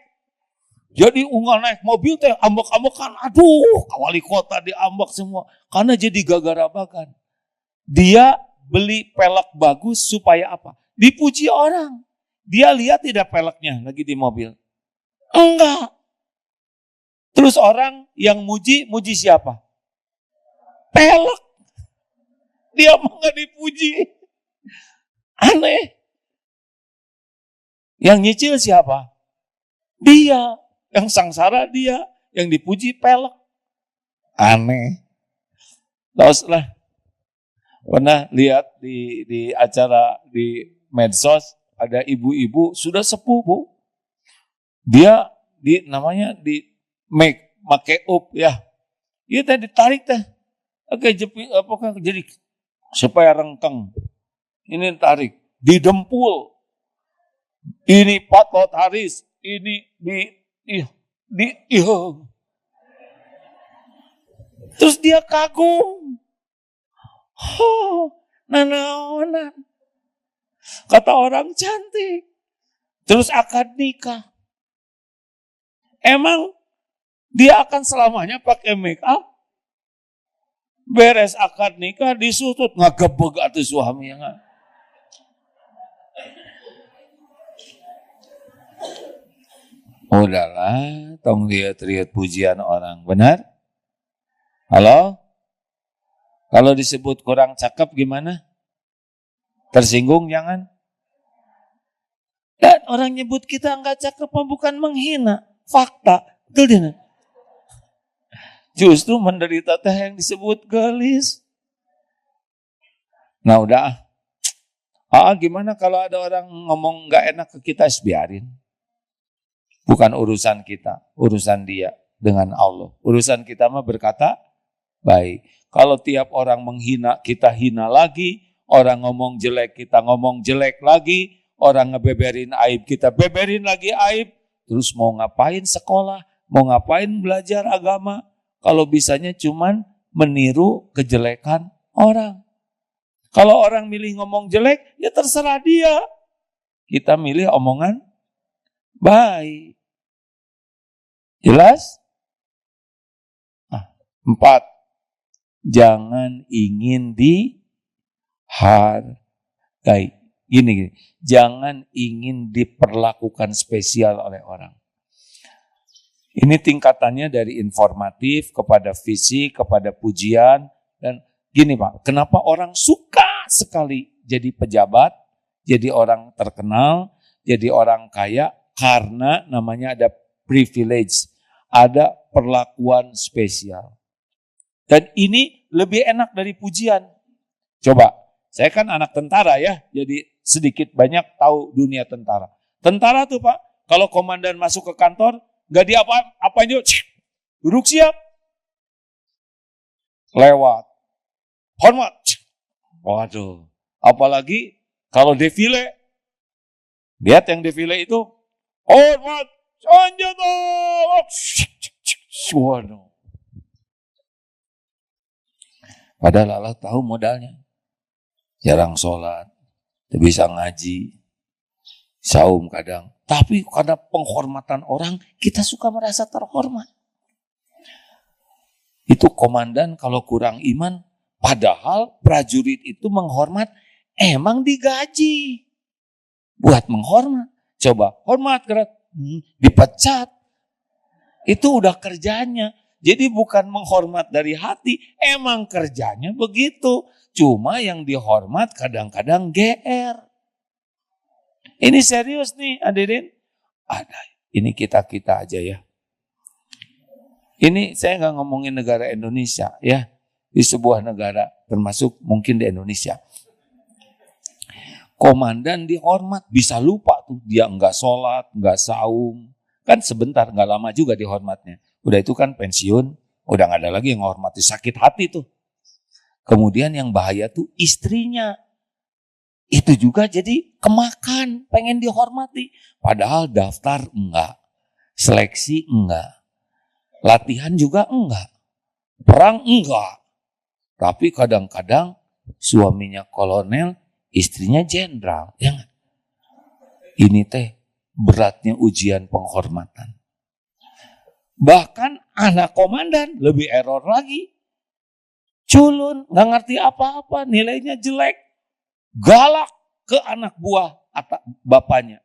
Jadi unggal naik mobil teh ambek-ambekan. Aduh, wali kota diambek semua. Karena jadi gagar-gagan. Dia beli pelek bagus supaya apa? Dipuji orang. Dia lihat tidak peleknya lagi di mobil. Enggak. Terus orang yang muji siapa? Pelek. Dia mau nggak dipuji. Aneh. Yang nyicil siapa? Dia. Yang sangsara dia. Yang dipuji pelek. Aneh. Teruslah. Pernah lihat di acara di medsos. Ada ibu-ibu sudah sepuh Bu. Dia namanya di make up ya. Dia tadi ditarik teh. Oke, apakah jadi supaya rengkeng. Ini tarik, didempul. Ini patot haris, ini Terus dia kagum. Nanaonan. Kata orang cantik. Terus akad nikah. Emang dia akan selamanya pakai make up? Beres akad nikah disutut. Ngagebeg atuh suami yang udahlah, tong lihat pujian orang. Benar? Halo? Kalau disebut kurang cakep gimana? Tersinggung jangan? Dan orang nyebut kita enggak cakep bukan menghina. Fakta. Betul dia. Justru menderita teh yang disebut gelis. Nah udah. Gimana kalau ada orang ngomong enggak enak ke kita, biarin. Bukan urusan kita, urusan dia dengan Allah. Urusan kita mah berkata baik. Kalau tiap orang menghina, kita hina lagi. Orang ngomong jelek, kita ngomong jelek lagi. Orang ngebeberin aib, kita beberin lagi aib. Terus mau ngapain sekolah? Mau ngapain belajar agama? Kalau bisanya cuman meniru kejelekan orang. Kalau orang milih ngomong jelek, ya terserah dia. kita milih omongan baik. Jelas? 4, jangan ingin dihargai. Gini, jangan ingin diperlakukan spesial oleh orang. Ini tingkatannya dari informatif kepada fisik, kepada pujian. Dan gini Pak, kenapa orang suka sekali jadi pejabat, jadi orang terkenal, jadi orang kaya? Karena namanya ada privilege, ada perlakuan spesial. Dan ini lebih enak dari pujian. Coba, saya kan anak tentara ya, jadi sedikit banyak tahu dunia tentara. Tentara tuh Pak, kalau komandan masuk ke kantor, gak diapa-apain juga, duduk siap, lewat, hormat. Waduh, apalagi kalau defile, lihat yang defile itu, hormat, senjata, waduh. Padahal Allah tahu modalnya, jarang sholat, tidak bisa ngaji, saum kadang. Tapi karena penghormatan orang, kita suka merasa terhormat. Itu komandan kalau kurang iman, padahal prajurit itu menghormat, emang digaji. Buat menghormat. Coba, hormat, gerak, dipecat. Itu udah kerjanya. Jadi bukan menghormat dari hati, emang kerjanya begitu. Cuma yang dihormat kadang-kadang GR. Ini serius nih hadirin. Ada, ini kita-kita aja ya. Ini saya nggak ngomongin negara Indonesia ya. Di sebuah negara, termasuk mungkin di Indonesia. Komandan dihormat, bisa lupa tuh. Dia nggak sholat, nggak saum. Kan sebentar, nggak lama juga dihormatnya. Udah itu kan pensiun, udah nggak ada lagi yang menghormati, sakit hati tuh. Kemudian yang bahaya tuh istrinya. Itu juga jadi kemakan, pengen dihormati. Padahal daftar enggak, seleksi enggak, latihan juga enggak, perang enggak. Tapi kadang-kadang suaminya kolonel, istrinya jenderal. Ya enggak? Ini teh beratnya ujian penghormatan. Bahkan anak komandan lebih error lagi. Culun, nggak ngerti apa-apa, nilainya jelek. Galak ke anak buah atau bapaknya.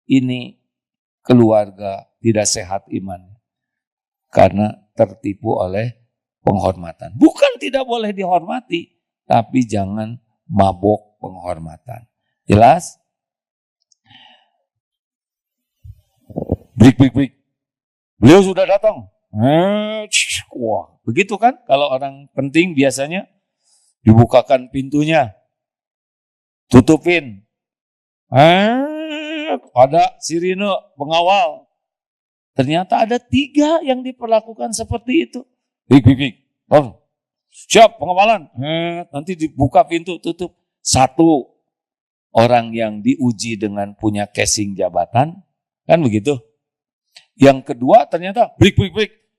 Ini keluarga tidak sehat imannya. Karena tertipu oleh penghormatan. Bukan tidak boleh dihormati, tapi jangan mabok penghormatan. Jelas? Break. Beliau sudah datang. Wah, begitu kan? Kalau orang penting biasanya dibukakan pintunya. Tutupin. Ada sirine pengawal. Ternyata ada 3 yang diperlakukan seperti itu. Bik. Oh, siap pengawalan. Nanti dibuka pintu, tutup. 1 orang yang diuji dengan punya casing jabatan. Kan begitu. Yang kedua ternyata break.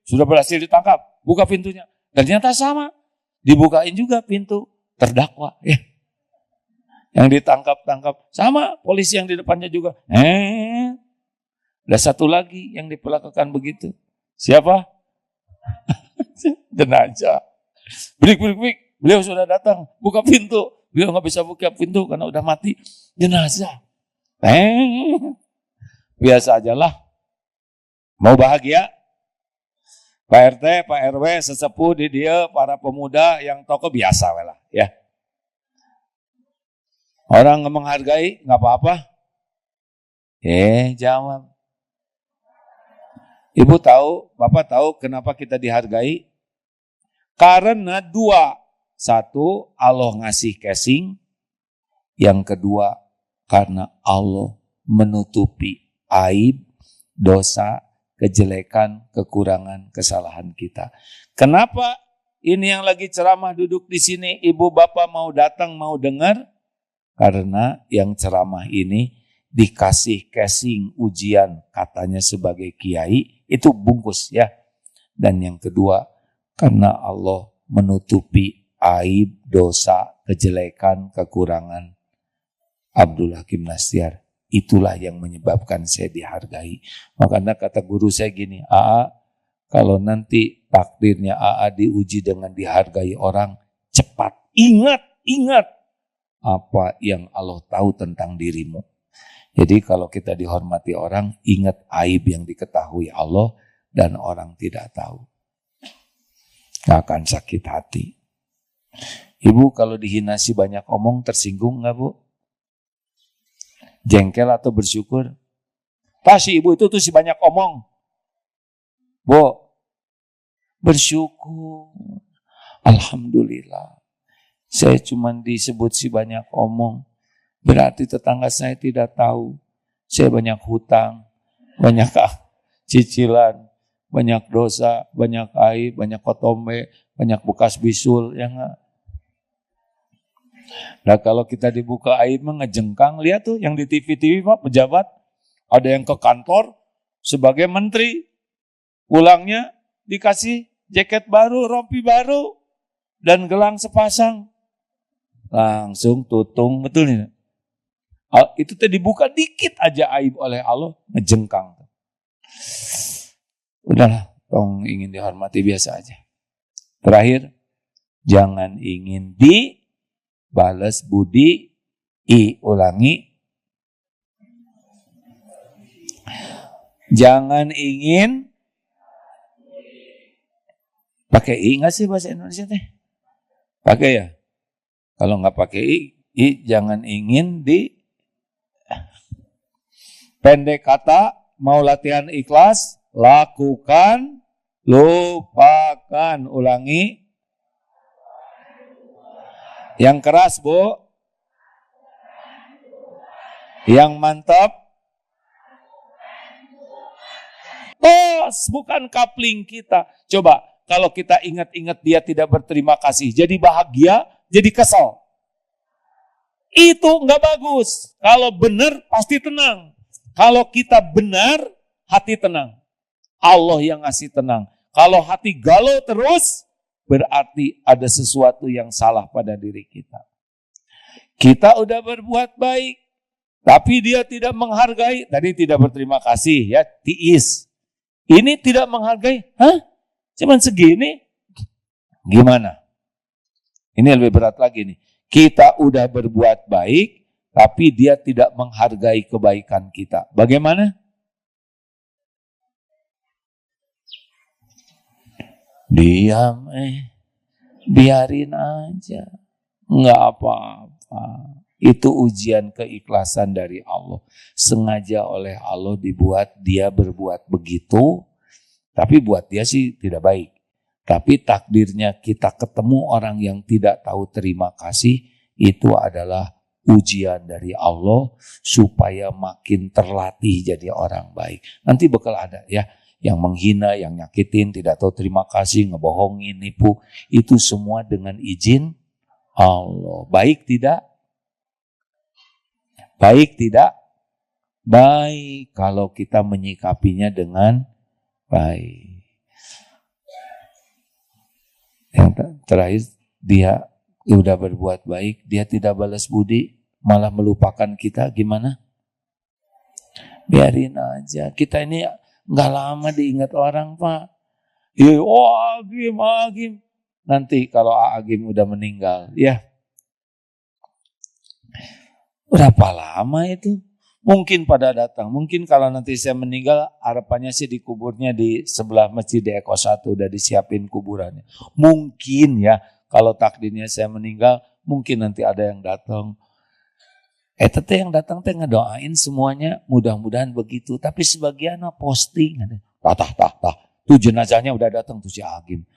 Sudah berhasil ditangkap. Buka pintunya. Ternyata sama. Dibukain juga pintu terdakwa. Ya. Yang ditangkap sama polisi yang di depannya juga. Ada 1 lagi yang diperlakukan begitu. Siapa? Jenazah. Break. Beliau sudah datang. Buka pintu. Beliau nggak bisa buka pintu karena udah mati. Jenazah. Biasa aja lah. Mau bahagia? Pak RT, Pak RW, sesepuh di dia, para pemuda yang tokoh biasa lah ya. Orang menghargai, nggak apa-apa. Jawab. Ibu tahu, Bapak tahu kenapa kita dihargai? Karena 2. 1, Allah ngasih casing. Yang kedua, karena Allah menutupi aib, dosa, kejelekan, kekurangan, kesalahan kita. Kenapa ini yang lagi ceramah duduk di sini, ibu bapak mau datang, mau dengar? Karena yang ceramah ini dikasih casing ujian katanya sebagai kiai, itu bungkus ya. Dan yang kedua, karena Allah menutupi aib, dosa, kejelekan, kekurangan Abdul Hakim Nastyar. itulah yang menyebabkan saya dihargai. Makanya kata guru saya gini, AA, kalau nanti takdirnya AA diuji dengan dihargai orang, cepat ingat apa yang Allah tahu tentang dirimu. Jadi kalau kita dihormati orang, ingat aib yang diketahui Allah dan orang tidak tahu. Gak akan sakit hati. Ibu kalau dihina si banyak omong tersinggung gak Bu? Jengkel atau bersyukur? Pasti ibu itu tuh si banyak omong. Bu, bersyukur. Alhamdulillah. Saya cuma disebut si banyak omong. Berarti tetangga saya tidak tahu. Saya banyak hutang, banyak cicilan, banyak dosa, banyak aib, banyak kotombe, banyak bekas bisul. Ya enggak? Nah kalau kita dibuka aib ngejengkang, lihat tuh yang di TV-TV Pak, pejabat. Ada yang ke kantor sebagai menteri. Pulangnya dikasih jaket baru, rompi baru, dan gelang sepasang. Langsung tutung, betul nih. Itu tuh dibuka dikit aja aib oleh Allah, ngejengkang. Udahlah, tong ingin dihormati biasa aja. Terakhir, jangan ingin dibalas budi, ulangi. Jangan ingin, pakai i nggak sih bahasa Indonesia teh? Pakai ya? Kalau nggak pakai i, jangan ingin pendek kata, mau latihan ikhlas, lakukan, lupakan, ulangi. Yang keras Bu, yang mantap, tos, bukan kapling kita. Coba, kalau kita ingat-ingat dia tidak berterima kasih, jadi bahagia, jadi kesal. Itu nggak bagus. Kalau benar, pasti tenang. Kalau kita benar, hati tenang. Allah yang ngasih tenang. Kalau hati galau terus, berarti ada sesuatu yang salah pada diri kita. Kita udah berbuat baik, tapi dia tidak menghargai. Tadi tidak berterima kasih, ya, tiis. Ini tidak menghargai, cuman segini? Gimana? Ini lebih berat lagi nih. Kita udah berbuat baik, tapi dia tidak menghargai kebaikan kita. Bagaimana? Diam, biarin aja. Enggak apa-apa. Itu ujian keikhlasan dari Allah. Sengaja oleh Allah dibuat dia berbuat begitu, tapi buat dia sih tidak baik. Tapi takdirnya kita ketemu orang yang tidak tahu terima kasih, itu adalah ujian dari Allah supaya makin terlatih jadi orang baik. Nanti bakal ada ya, yang menghina, yang nyakitin, tidak tahu terima kasih, ngebohongin, nipu. Itu semua dengan izin Allah. Baik tidak? Baik tidak? Baik kalau kita menyikapinya dengan baik. Yang terakhir, dia udah berbuat baik, dia tidak balas budi, malah melupakan kita, gimana? Biarin aja. Kita ini nggak lama diingat orang, Pak. Agim. Nanti kalau Agim udah meninggal, ya. Berapa lama itu? Mungkin pada datang. Mungkin kalau nanti saya meninggal, harapannya sih dikuburnya di sebelah masjid di Eko 1, udah disiapin kuburannya. Mungkin ya, kalau takdirnya saya meninggal, mungkin nanti ada yang datang. Teteh yang datang teh ngedoain semuanya, mudah-mudahan begitu. Tapi sebagian posting, tah. Tuh jenazahnya udah datang tuh si Agim.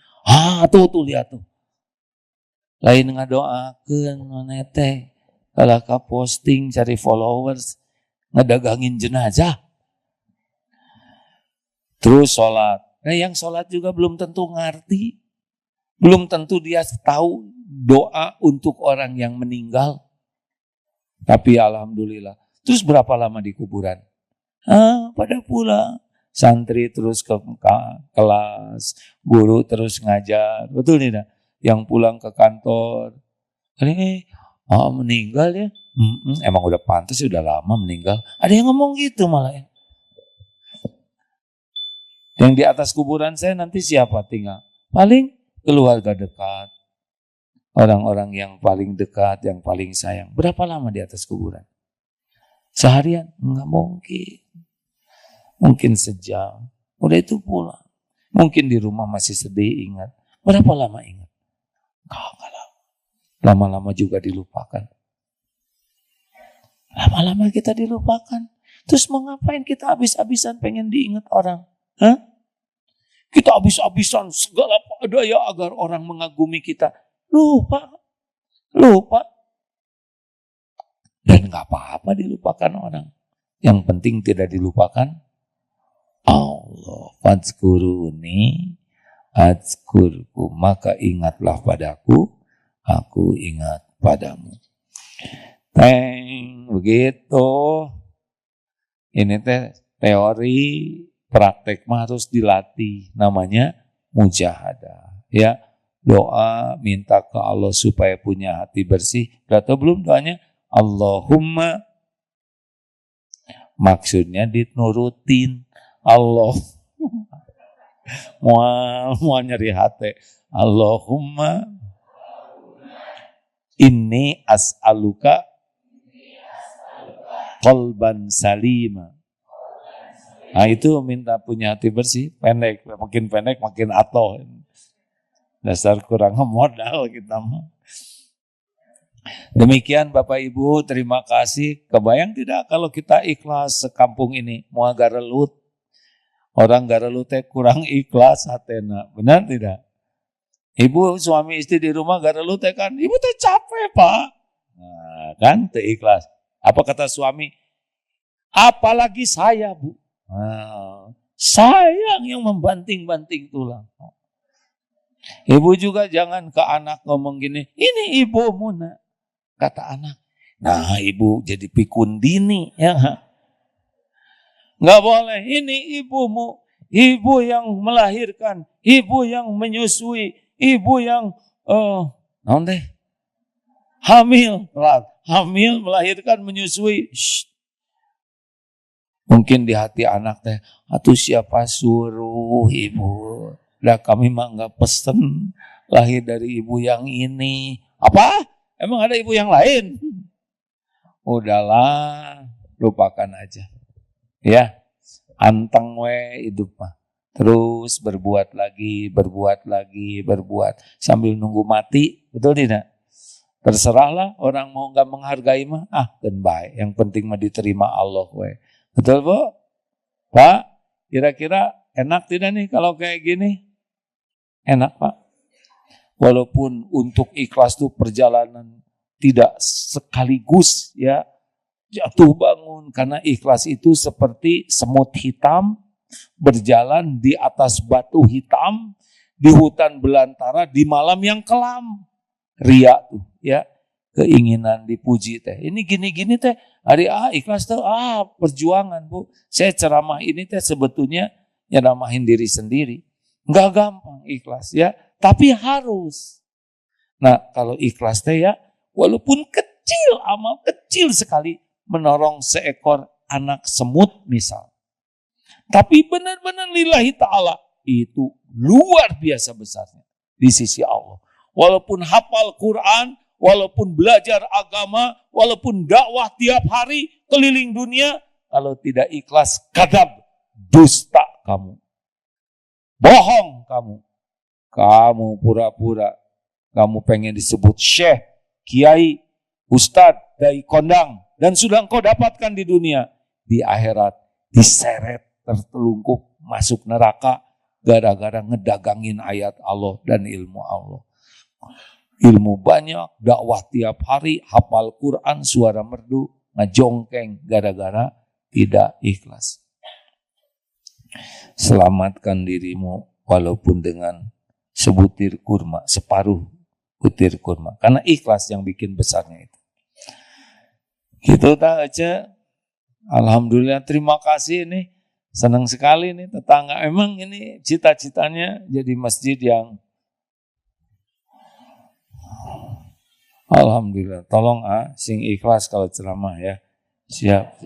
Tuh lihat tuh. Lain ngadoakeun mana teh. Kalau ka posting cari followers, ngedagangin jenazah. Terus sholat. Nah yang sholat juga belum tentu ngerti. Belum tentu dia tahu doa untuk orang yang meninggal. Tapi alhamdulillah. Terus berapa lama di kuburan? Pada pulang. Santri terus ke kelas. Guru terus ngajar. Betul tidak? Yang pulang ke kantor. Oh meninggal ya? Emang udah pantas, udah lama meninggal. Ada yang ngomong gitu malah ya. Yang di atas kuburan saya nanti siapa tinggal? Paling keluarga dekat. Orang-orang yang paling dekat, yang paling sayang. Berapa lama di atas kuburan? Seharian? Enggak mungkin. Mungkin sejam. Udah itu pulang. Mungkin di rumah masih sedih ingat. Berapa lama ingat? Enggak lama. Lama-lama juga dilupakan. Lama-lama kita dilupakan. Terus mau ngapain kita habis-habisan pengen diingat orang? Hah? Kita habis-habisan segala daya agar orang mengagumi kita. Lupa. Dan gak apa-apa dilupakan orang. Yang penting tidak dilupakan Allah. Fadzkuruni adzkurku. Maka ingatlah padaku, aku ingat padamu. Begitu. Ini teori, praktek mah harus dilatih. Namanya mujahadah. Ya, doa minta ke Allah supaya punya hati bersih. Udah tahu belum doanya? Allahumma. Maksudnya dinurutin. Allah. Mau nyari hati. Allahumma inni as'aluka qalban salima. Nah itu minta punya hati bersih. Pendek, makin pendek makin atoh. Dasar kurang modal kita mah. Demikian Bapak Ibu, terima kasih. Kebayang tidak kalau kita ikhlas sekampung ini, mau garelut. Orang garelut teh kurang ikhlas hatena. Benar tidak? Ibu suami istri di rumah garelut teh kan, ibu teh capek Pak. Nah, kan teh ikhlas. Apa kata suami? Apalagi saya Bu. Nah, sayang yang membanting-banting tulang. Ibu juga jangan ke anak ngomong gini, ini ibumu nak. Kata anak, nah ibu jadi pikun dini ya. Nggak boleh, ini ibumu. Ibu yang melahirkan, ibu yang menyusui, ibu yang hamil, melahirkan, menyusui. Shh. Mungkin di hati anak teh, atuh siapa suruh ibu? Lah kami mah nggak pesen lahir dari ibu yang ini. Apa? Emang ada ibu yang lain? Udahlah, lupakan aja. Ya, anteng we hidup mah. Terus berbuat lagi. Sambil nunggu mati, betul tidak? Terserahlah orang mau nggak menghargai mah, dan baik. Yang penting mah diterima Allah we. Betul Bu? Pak, kira-kira enak tidak nih kalau kayak gini? Enak Pak. Walaupun untuk ikhlas itu perjalanan tidak sekaligus ya jatuh bangun. Karena ikhlas itu seperti semut hitam berjalan di atas batu hitam di hutan belantara di malam yang kelam. Ria tuh ya, keinginan dipuji teh. Ini gini-gini teh, hari ikhlas tuh perjuangan Bu. Saya ceramah ini teh sebetulnya nyeramahin diri sendiri. Enggak gampang ikhlas ya, tapi harus. Nah, kalau ikhlas teh ya, walaupun kecil, amal kecil sekali menolong seekor anak semut misal. Tapi benar-benar lillahi ta'ala, itu luar biasa besarnya di sisi Allah. Walaupun hafal Quran, walaupun belajar agama, walaupun dakwah tiap hari keliling dunia, kalau tidak ikhlas, kadzab, dusta kamu. Bohong kamu. Kamu pura-pura. Kamu pengen disebut syekh, kiai, ustadz, dai kondang. Dan sudah engkau dapatkan di dunia. Di akhirat diseret, tertelungkup, masuk neraka. Gara-gara ngedagangin ayat Allah dan ilmu Allah. Ilmu banyak, dakwah tiap hari, hafal Quran, suara merdu, ngejongkeng. Gara-gara tidak ikhlas. Selamatkan dirimu walaupun dengan sebutir kurma, separuh butir kurma. Karena ikhlas yang bikin besarnya itu. Gitu tak aja. Alhamdulillah, terima kasih nih. Senang sekali nih tetangga. Emang ini cita-citanya jadi masjid yang Alhamdulillah. Tolong sing ikhlas kalau ceramah ya. Siap.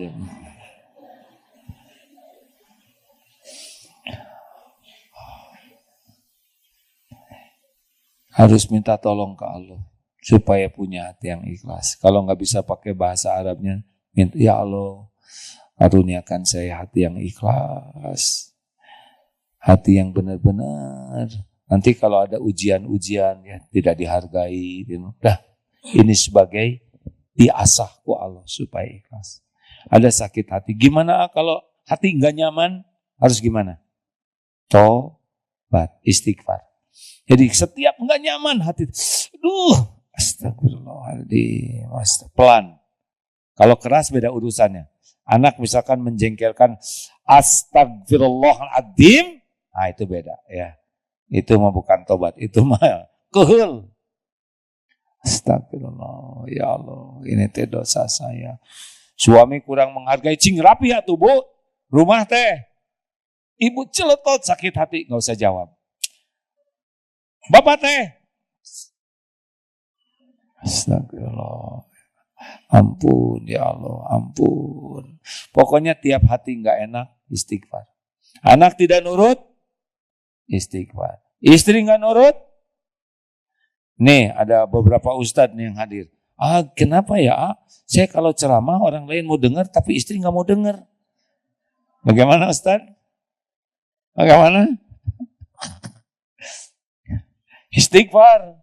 Harus minta tolong ke Allah supaya punya hati yang ikhlas. Kalau nggak bisa pakai bahasa Arabnya, minta, ya Allah, karuniakan saya hati yang ikhlas, hati yang benar-benar. Nanti kalau ada ujian-ujian ya tidak dihargai, dah ini sebagai diasah ku Allah supaya ikhlas. Ada sakit hati, gimana kalau hati nggak nyaman? Harus gimana? Tobat, istighfar. Jadi setiap nggak nyaman hati, astagfirullahaladzim, pelan. Kalau keras beda urusannya. Anak misalkan menjengkelkan, astagfirullahaladzim, nah itu beda ya. Itu mah bukan tobat, itu mah kehul. Astagfirullah, ya Allah, ini teh dosa saya. Suami kurang menghargai, cing rapi ya tuh bu, rumah teh. Ibu celetot sakit hati, nggak usah jawab. Bapak teh, astagfirullah, ampun ya Allah, ampun. Pokoknya tiap hati nggak enak, istighfar. Anak tidak nurut, istighfar. Istri nggak nurut, nih ada beberapa ustadz nih yang hadir. Kenapa ya? Saya kalau ceramah orang lain mau dengar, tapi istri nggak mau dengar. Bagaimana ustadz? Bagaimana? Istighfar.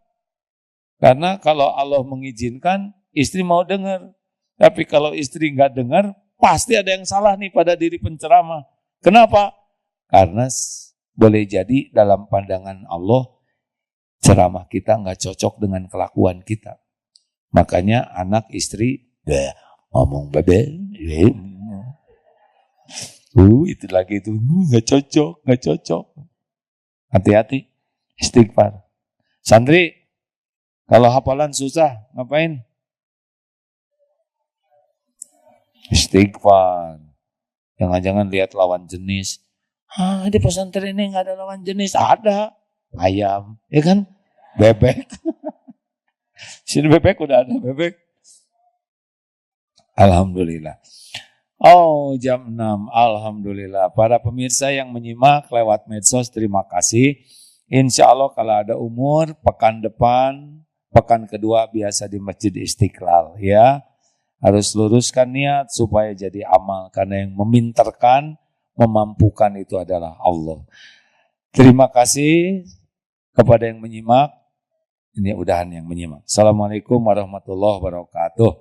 Karena kalau Allah mengizinkan, istri mau dengar. Tapi kalau istri nggak dengar, pasti ada yang salah nih pada diri penceramah. Kenapa? Karena boleh jadi dalam pandangan Allah, ceramah kita nggak cocok dengan kelakuan kita. Makanya anak istri, ngomong bebe, itu lagi itu nggak cocok. Hati-hati, istighfar. Santri, kalau hafalan susah, ngapain? Istighfar. Jangan-jangan lihat lawan jenis. Di pesantren ini nggak ada lawan jenis. Ada. Ayam. Ya kan? Bebek. Sini bebek udah ada bebek. Alhamdulillah. Jam 6. Alhamdulillah. Para pemirsa yang menyimak lewat medsos, terima kasih. Insya Allah kalau ada umur, pekan depan, pekan kedua biasa di Masjid Istiqlal ya. Harus luruskan niat supaya jadi amal. Karena yang memintarkan, memampukan itu adalah Allah. Terima kasih kepada yang menyimak. Ini udahan yang menyimak. Assalamualaikum warahmatullahi wabarakatuh.